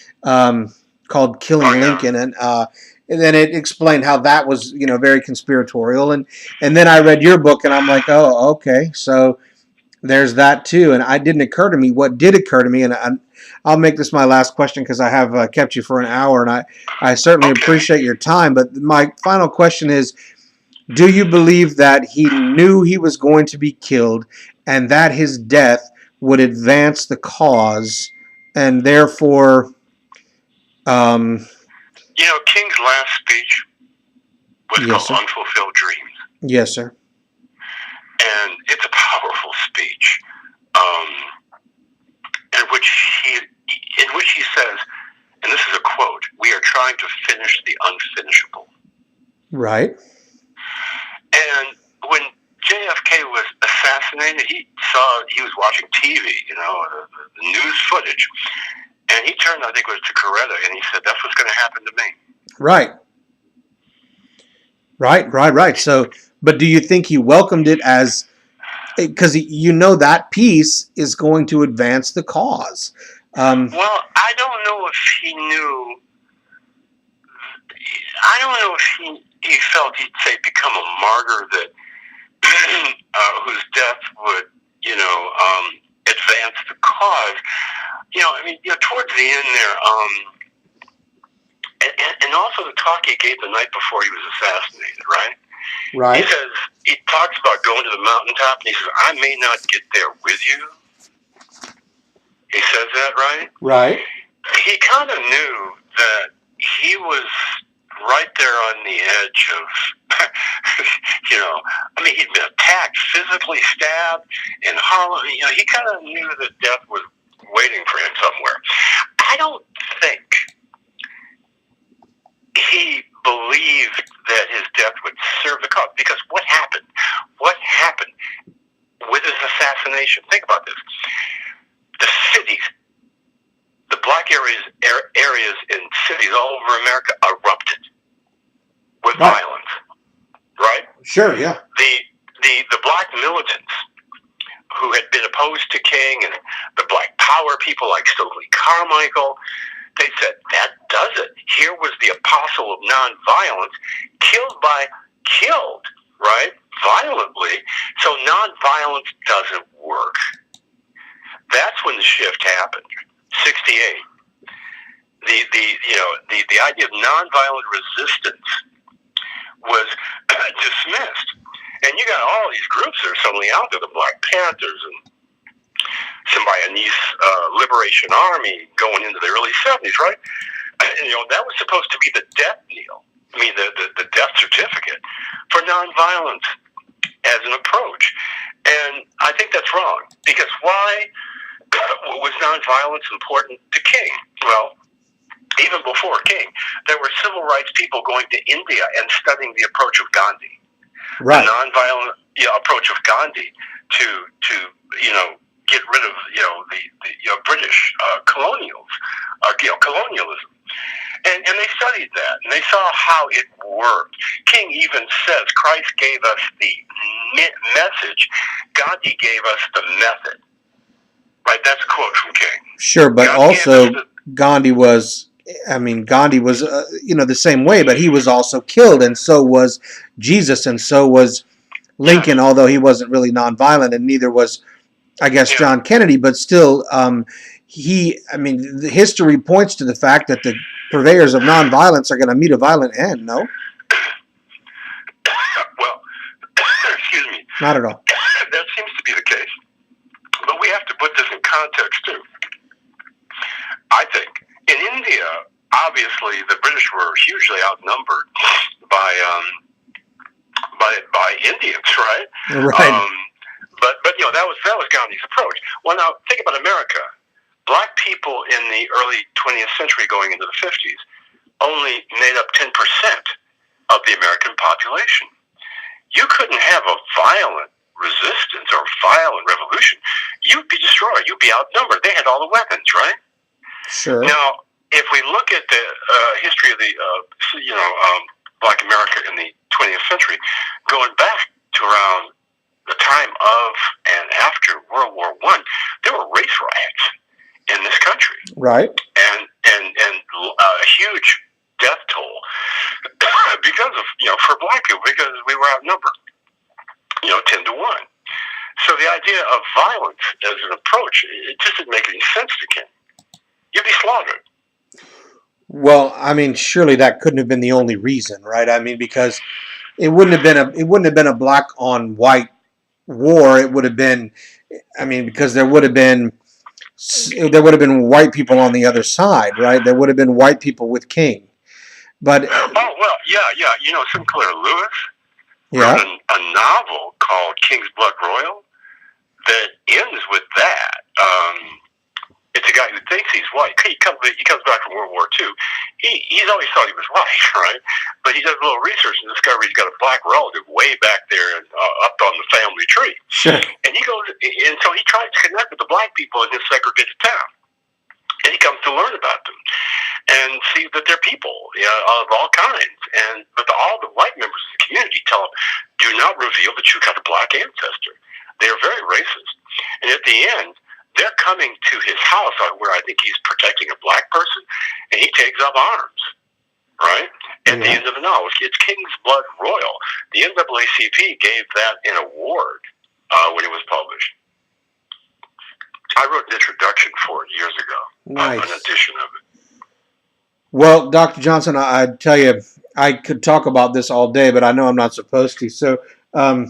called "Killing Lincoln," and then it explained how that was, very conspiratorial, and then I read your book, and I'm like, oh, okay, so there's that too, and it didn't occur to me. What did occur to me, and I'll make this my last question because I have kept you for an hour, and I certainly appreciate your time. But my final question is, do you believe that he knew he was going to be killed and that his death would advance the cause and therefore... King's last speech was called Unfulfilled Dreams. Yes, sir. And it's a powerful speech, in which he says, and this is a quote, "We are trying to finish the unfinishable." Right. And when JFK was assassinated, he was watching TV, the news footage, and he turned, I think it was to Coretta, and he said, "That's what's going to happen to me." Right. So, but do you think he welcomed it as, because that piece is going to advance the cause? Well, I don't know if he knew. I don't know if he felt he'd say become a martyr that whose death would advance the cause. Towards the end there, and also the talk he gave the night before he was assassinated, right? Right. He talks about going to the mountaintop, and he says, "I may not get there with you." He says that, right? Right. He kind of knew that he was right there on the edge of, he'd been attacked, physically stabbed, in Harlem. He kind of knew that death was waiting for him somewhere. I don't think he believed that his death would serve the cause, because what happened? What happened with his assassination? Think about this. The cities, the black areas in cities all over America erupted with violence, right? Sure, yeah. The black militants who had been opposed to King, and the black power people like Stokely Carmichael, they said, that does it. Here was the apostle of nonviolence killed, right? Violently. So nonviolence doesn't work. That's when the shift happened. 68. The idea of nonviolent resistance was dismissed. And you got all these groups that are suddenly out there, the Black Panthers and Symbionese Liberation Army going into the early 70s, right? And, that was supposed to be the death knell. The death certificate for nonviolence as an approach. And I think that's wrong. Because why was nonviolence important to King? Well, even before King, there were civil rights people going to India and studying the approach of Gandhi. Right. The nonviolent approach of Gandhi to get rid of the British colonialism, and they studied that and they saw how it worked. King even says Christ gave us the message. Gandhi gave us the method. Right, that's a quote from King. Sure, but also Gandhi was, the same way, but he was also killed, and so was Jesus, and so was Lincoln, although he wasn't really nonviolent, and neither was, I guess, John Kennedy, but still, the history points to the fact that the purveyors of nonviolence are going to meet a violent end, no? Well, excuse me. Not at all. That seems to be the case. But we have to put this in context, too. I think in India, obviously, the British were hugely outnumbered by Indians, right? Right. But that was Gandhi's approach. Well, now think about America. Black people in the early 20th century, going into the 50s, only made up 10% of the American population. You couldn't have a violent resistance or violent revolution. You'd be destroyed. You'd be outnumbered. They had all the weapons, right? Sure. Now, if we look at the history of the Black America in the 20th century, going back to around the time of and after World War I, there were race riots in this country, right? And a huge death toll because of for Black people, because we were outnumbered, 10 to 1. So the idea of violence as an approach, it just didn't make any sense to King. You'd be slaughtered. Well, surely that couldn't have been the only reason, right? Because it wouldn't have been a black on white war. It would have been, because there would have been white people on the other side, right? There would have been white people with King. But Sinclair Lewis wrote a novel called King's Blood Royal that ends with that. It's a guy who thinks he's white. He comes back from World War II. He's always thought he was white, right? But he does a little research and discovers he's got a black relative way back there and up on the family tree. Sure. And so he tries to connect with the black people in his segregated town. And he comes to learn about them and see that they're people of all kinds. But all the white members of the community tell him, do not reveal that you've got a black ancestor. They're very racist. And at the end, they're coming to his house where I think he's protecting a black person, and he takes up arms, right? At the end of the novel. It's King's Blood Royal. The NAACP gave that an award when it was published. I wrote an introduction for it years ago. Nice. An edition of it. Well, Dr. Johnson, I'd tell you, I could talk about this all day, but I know I'm not supposed to. So, this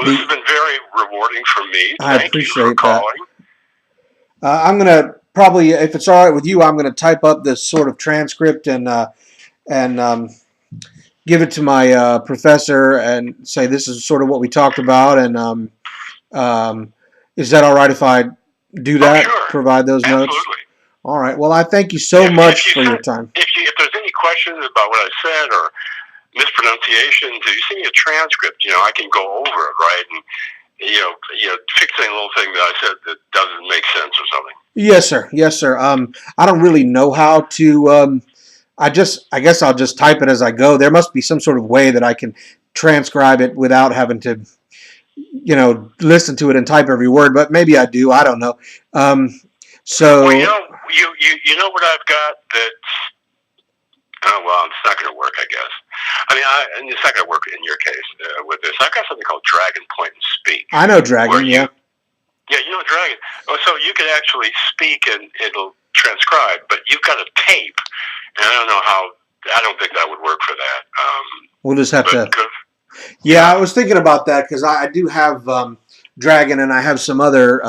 has been very rewarding for me. I appreciate that. I'm going to probably, if it's all right with you, I'm going to type up this sort of transcript and give it to my professor and say this is sort of what we talked about. And is that all right if I do that? Sure. Provide those notes? Absolutely. All right. Well, I thank you so much for your time. If there's any questions about what I said or mispronunciations, if you send me a transcript, I can go over it, right? And, fix any little thing that I said that doesn't make sense or something. Yes, sir. Yes, sir. I don't really know how to, I guess I'll just type it as I go. There must be some sort of way that I can transcribe it without having to, listen to it and type every word, but maybe I do. I don't know. So. Well, you know what I've got that's, it's not going to work, I guess. And it's not going to work in your case with this. I've got something called Dragon Point and Speak. I know Dragon, yeah. Yeah, you know Dragon. So you can actually speak and it'll transcribe, but you've got a tape, and I don't think that would work for that. We'll just have to. Yeah, I was thinking about that because I do have Dragon, and I have some other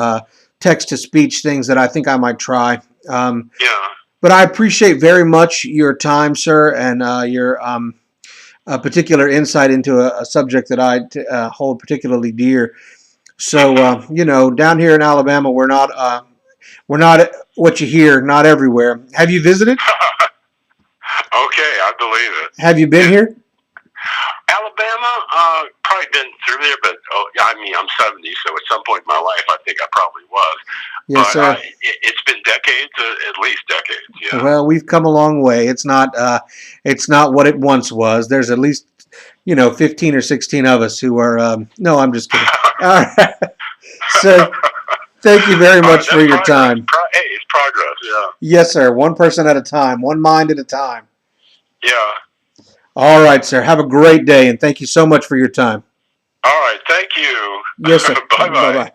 text-to-speech things that I think I might try. But I appreciate very much your time, sir, and your particular insight into a subject that I hold particularly dear. So, down here in Alabama, we're not what you hear, not everywhere. Have you visited? Okay, I believe it. Have you been here? Alabama, probably been through there, but I'm 70, so at some point in my life, I think I probably was. Yes, but, sir. It's been decades, at least decades. Yeah. Well, we've come a long way. It's not what it once was. There's at least 15 or 16 of us who are. No, I'm just kidding. All right. So, thank you very much for your time. Hey, it's progress. Yeah. Yes, sir. One person at a time, one mind at a time. Yeah. All right, sir. Have a great day, and thank you so much for your time. All right. Thank you. Yes, sir. Bye-bye. Bye-bye.